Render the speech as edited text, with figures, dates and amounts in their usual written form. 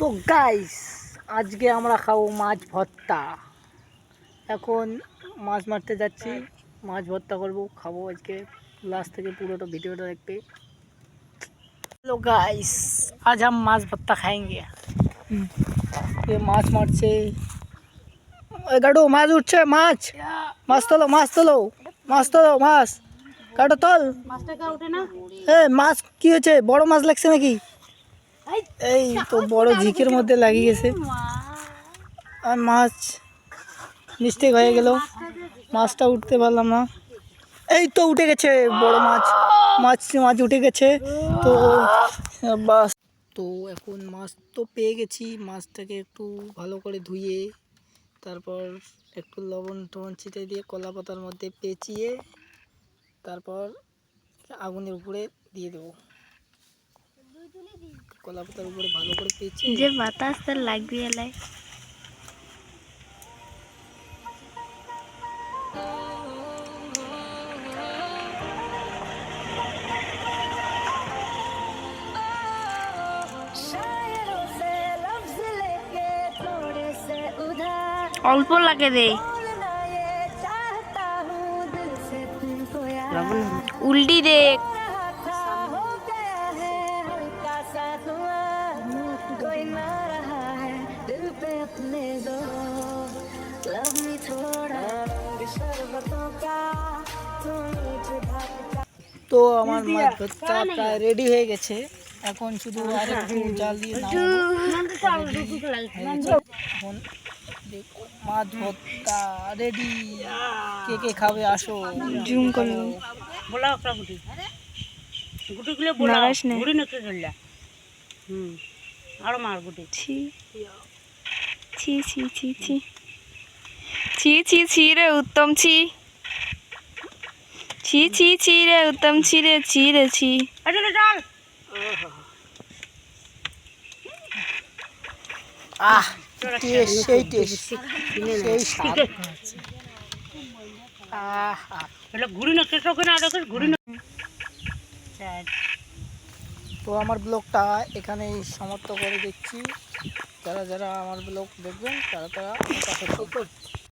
তো গাইস আজকে আমরা খাবো মাছ ভর্তা। এখন মাছ মারতে যাচ্ছি, মাছ ভর্তা করব, খাবো আজকে। লাস্ট থেকে পুরোটা ভিডিওটা দেখবে। हेलो गाइस, आज हम माछ भत्ता खाएंगे। ये माछ मारছে, ওই গাড়ো মাছ উঠছে, মাছ মাছ তোলো, মাছ তোলো, মাছ তোলো, মাছ কাটো, তোল মাছটা। কা ওঠে না? এ মাছ কি হয়েছে? বড় মাছ লাগছে নাকি? এই তো বড় ঝিকের মধ্যে লাগিয়ে গেছে আর মাছ মিস্টেক হয়ে গেল, মাছটা উঠতে পারলাম না। এই তো উঠে গেছে বড় মাছ, মাছ উঠে গেছে। তো বাস, তো এখন মাছ তো পেয়ে গেছি। মাছটাকে একটু ভালো করে ধুয়ে, তারপর একটু লবণ টবণ ছিটিয়ে দিয়ে কলা পাতার মধ্যে পেঁচিয়ে তারপর আগুনের উপরে দিয়ে দেবো। কলা পাতার উপরে ভালো করে পেঁচিয়ে যে বাতাস তার লাগবে এলাই। অল্প লাগে রে, উল্টি দেখ। তো আমার মাছ ভর্তা প্রায় রেডি হয়ে গেছে। এখন শুধু আর একটু জাল দিয়ে এখন মাছ ভর্তা রেডি। কে কে খাবে আসো, জুম করলো। बोलाओ अपना गुटी गुटी के लिए बोलाओ गुड़ी ने के गल्ला और मार गुटी ছি ছি ছি ছি ছি ছি ছি ছি রে উত্তম, ছি ছি ছি ছি রে উত্তম, ছি রে ছি রে ছি। अरे ले डाल আহ টেস্ট, সেই টেস্ট, সেই স্বাদ। એટલે ગુડી ને કેસો કે ના দেখো গুড়ি না তো আমার ব্লগটা এখানেই সমাপ্ত করে দিচ্ছি। যারা যারা আমার ব্লগ দেখবেন তারা তারা